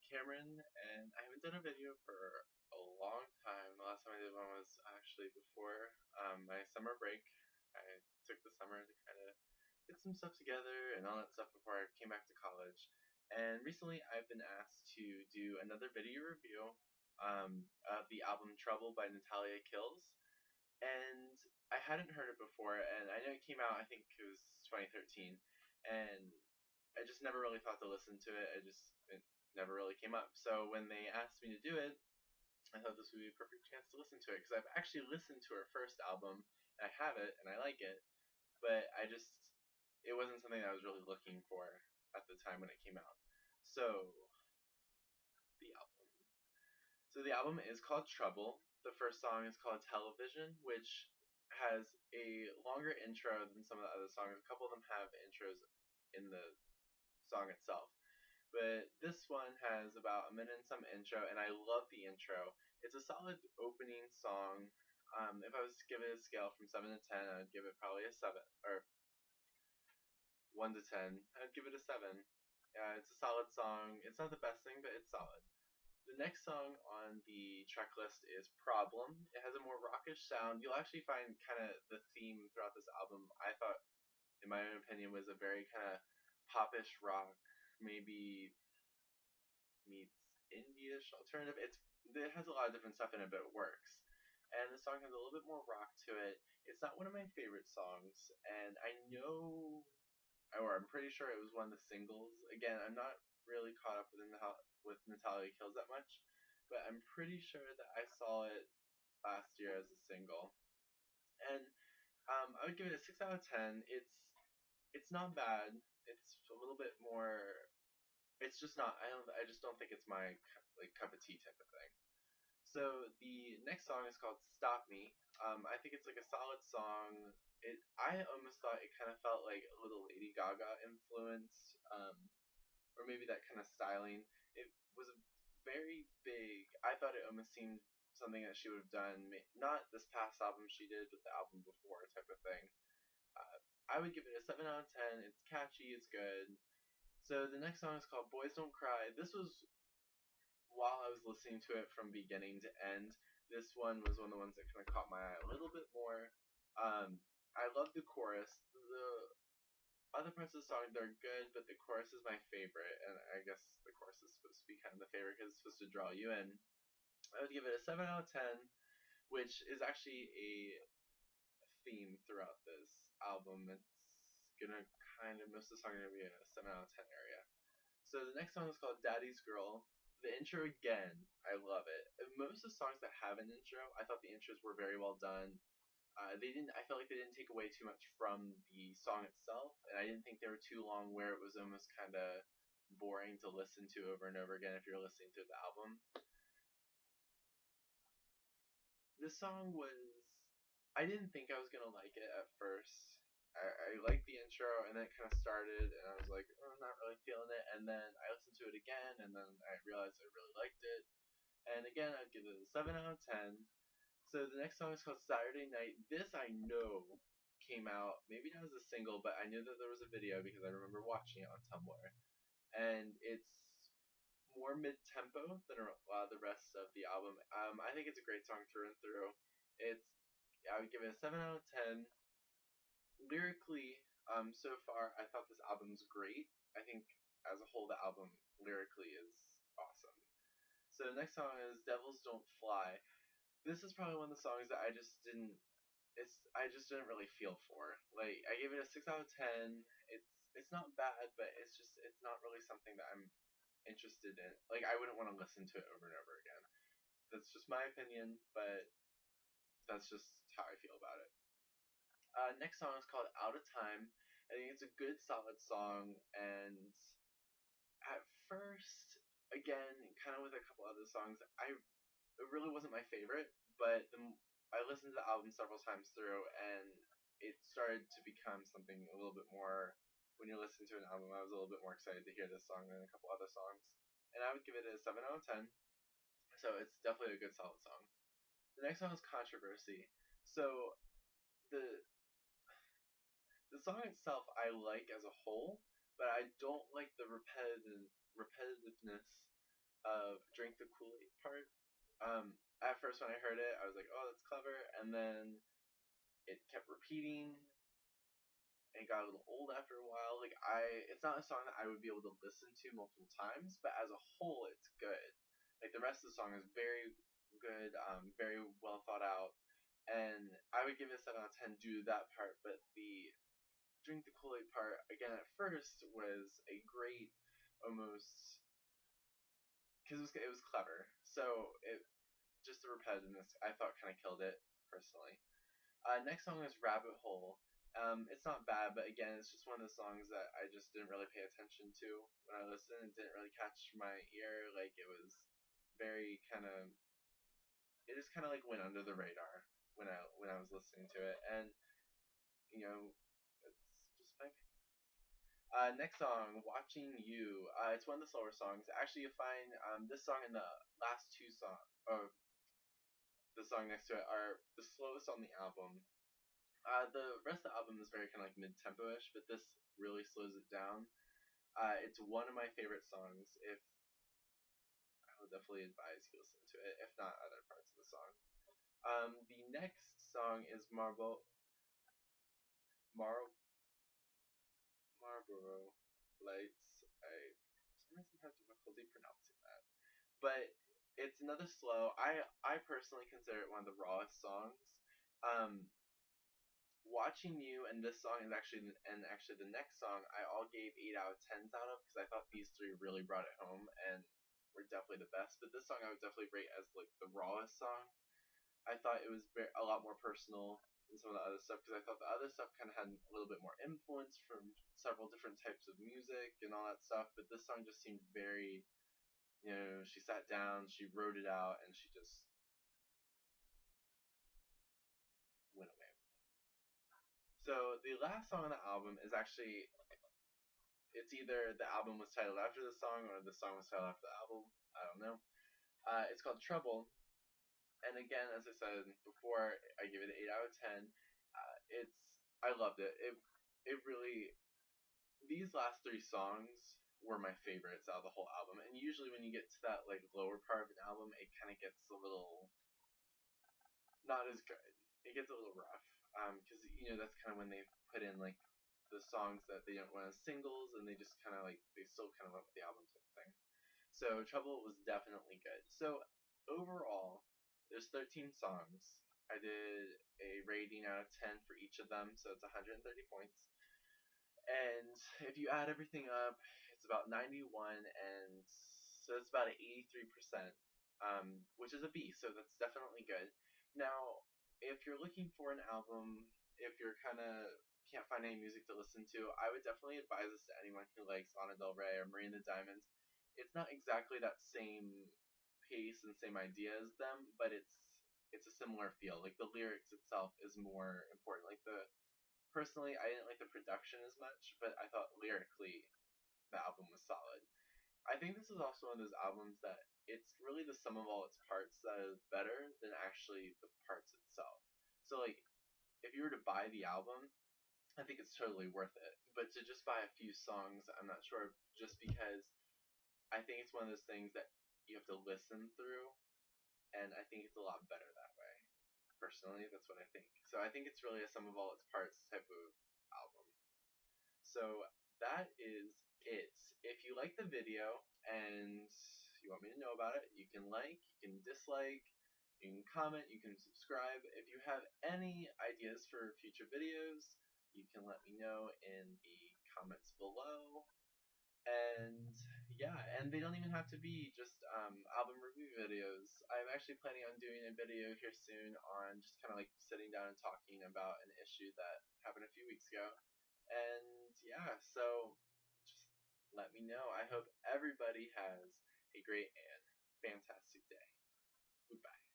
Cameron, and I haven't done a video for a long time. The last time I did one was actually before my summer break. I took the summer to kind of get some stuff together and all that stuff before I came back to college. And recently, I've been asked to do another video review of the album Trouble by Natalia Kills. And I hadn't heard it before, and I know it came out, I think it was 2013, and I just never really thought to listen to it. It never really came up. So when they asked me to do it, I thought this would be a perfect chance to listen to it because I've actually listened to her first album. And I have it and I like it, but it wasn't something I was really looking for at the time when it came out. So the album. So the album is called Trouble. The first song is called Television, which has a longer intro than some of the other songs. A couple of them have intros in the song itself. But this one has about a minute and some intro, and I love the intro. It's a solid opening song. If I was to give it a scale from 7 to 10, I'd give it probably a 7, or 1 to 10. I'd give it a 7. It's a solid song. It's not the best thing, but it's solid. The next song on the track list is Problem. It has a more rockish sound. You'll actually find kind of the theme throughout this album, I thought, in my own opinion, was a very kind of popish rock, maybe meets indie-ish alternative. It has a lot of different stuff in it, but it works. And the song has a little bit more rock to it. It's not one of my favorite songs, and I know, or I'm pretty sure it was one of the singles. Again, I'm not really caught up with Natalia Kills that much, but I'm pretty sure that I saw it last year as a single. And I would give it a 6 out of 10. It's not bad. It's a little bit more. It's just not. I don't. I just don't think it's my like cup of tea type of thing. So the next song is called "Stop Me." I think it's like a solid song. I almost thought it kind of felt like a little Lady Gaga influence, or maybe that kind of styling. It was very big. I thought it almost seemed something that she would have done, not this past album she did, but the album before type of thing. I would give it a 7 out of 10. It's catchy. It's good. So the next song is called "Boys Don't Cry." This was while I was listening to it from beginning to end. This one was one of the ones that kind of caught my eye a little bit more. I love the chorus. The other parts of the song, they're good, but the chorus is my favorite, and I guess the chorus is supposed to be kind of the favorite because it's supposed to draw you in. I would give it a 7 out of 10, which is actually a theme throughout this album. It's gonna kind of most of the song are gonna be a 7 out of 10 area. So the next song is called Daddy's Girl. The intro again, I love it. Most of the songs that have an intro, I thought the intros were very well done. They didn't. I felt like they didn't take away too much from the song itself, and I didn't think they were too long where it was almost kind of boring to listen to over and over again if you're listening to the album. This song was. I didn't think I was gonna like it at first. I liked the intro, and then it kind of started, and I was like, oh, I'm not really feeling it. And then I listened to it again, and then I realized I really liked it. And again, I'd give it a 7 out of 10. So the next song is called Saturday Night. This I know came out maybe not as a single, but I knew that there was a video because I remember watching it on Tumblr. And it's more mid-tempo than a lot of the rest of the album. I think it's a great song through and through. It's I would give it a 7 out of 10. Lyrically, so far I thought this album's great. I think as a whole the album lyrically is awesome. So the next song is Devils Don't Fly. This is probably one of the songs that I just didn't really feel for. Like I gave it a 6 out of 10. It's not bad, but it's not really something that I'm interested in. Like I wouldn't want to listen to it over and over again. That's just my opinion, but that's just how I feel about it. Next song is called Out of Time. I think it's a good, solid song, and at first, again, kind of with a couple other songs, it really wasn't my favorite, but I listened to the album several times through, and it started to become something a little bit more. When you're listening to an album, I was a little bit more excited to hear this song than a couple other songs, and I would give it a 7 out of 10. So it's definitely a good, solid song. The next song is Controversy. So the the song itself I like as a whole, but I don't like the repetitiveness of Drink the Kool-Aid part. At first when I heard it, I was like, oh, that's clever, and then it kept repeating. It got a little old after a while. It's not a song that I would be able to listen to multiple times, but as a whole, it's good. Like the rest of the song is very good, very well thought out, and I would give it a 7 out of 10 due to that part. But the Drink the Kool-Aid part, again, at first was a great, almost, because it was clever. So it just the repetitiveness I thought kind of killed it personally. Next song is Rabbit Hole. It's not bad, but again, it's just one of the songs that I just didn't really pay attention to when I listened. It didn't really catch my ear. Like it was very kind of, it just kind of like went under the radar when I was listening to it, and you know, it's just my opinion. Next song, Watching You. It's one of the slower songs. Actually, you find this song and the last two songs, or the song next to it, are the slowest on the album. The rest of the album is very kind of like mid-tempo-ish, but this really slows it down. It's one of my favorite songs. If I would definitely advise you listen to it, if not other parts of the song. The next song is Mar Marlboro Lights. I for some reason have difficulty pronouncing that, but it's another slow. I personally consider it one of the rawest songs. Um, Watching You and this song is actually the next song I all gave 8 out of 10s out of, because I thought these three really brought it home and were definitely the best. But this song I would definitely rate as like the rawest song. I thought it was a lot more personal than some of the other stuff, because I thought the other stuff kind of had a little bit more influence from several different types of music and all that stuff. But this song just seemed very, she sat down, she wrote it out, and she just went away. So the last song on the album is actually, it's either the album was titled after the song or the song was titled after the album. I don't know. It's called Trouble, and again, as I said before, I give it an 8 out of 10. It's I loved it. It really, these last three songs were my favorites out of the whole album. And usually when you get to that like lower part of an album, it kind of gets a little not as good. It gets a little rough, because that's kind of when they put in like the songs that they don't want as singles, and they just kind of like they still kind of went with the album type thing. So Trouble was definitely good. So overall, there's 13 songs. I did a rating out of 10 for each of them, so it's 130 points. And if you add everything up, it's about 91, and so it's about an 83%, which is a B, so that's definitely good. Now, if you're looking for an album, if you're kind of can't find any music to listen to, I would definitely advise this to anyone who likes Lana Del Rey or Marina Diamonds. It's not exactly that same pace and same idea as them, but it's a similar feel. Like the lyrics itself is more important. Like the Personally, I didn't like the production as much, but I thought lyrically the album was solid. I think this is also one of those albums that it's really the sum of all its parts that is better than actually the parts itself. So like if you were to buy the album, I think it's totally worth it. But to just buy a few songs, I'm not sure, just because I think it's one of those things that you have to listen through, and I think it's a lot better that way. Personally, that's what I think. So I think it's really a sum of all its parts type of album. So that is it. If you like the video and you want me to know about it, you can like, you can dislike, you can comment, you can subscribe. If you have any ideas for future videos, you can let me know in the comments below. And yeah, and they don't even have to be just album review videos. I'm actually planning on doing a video here soon on just kind of like sitting down and talking about an issue that happened a few weeks ago. And yeah, so just let me know. I hope everybody has a great and fantastic day. Goodbye.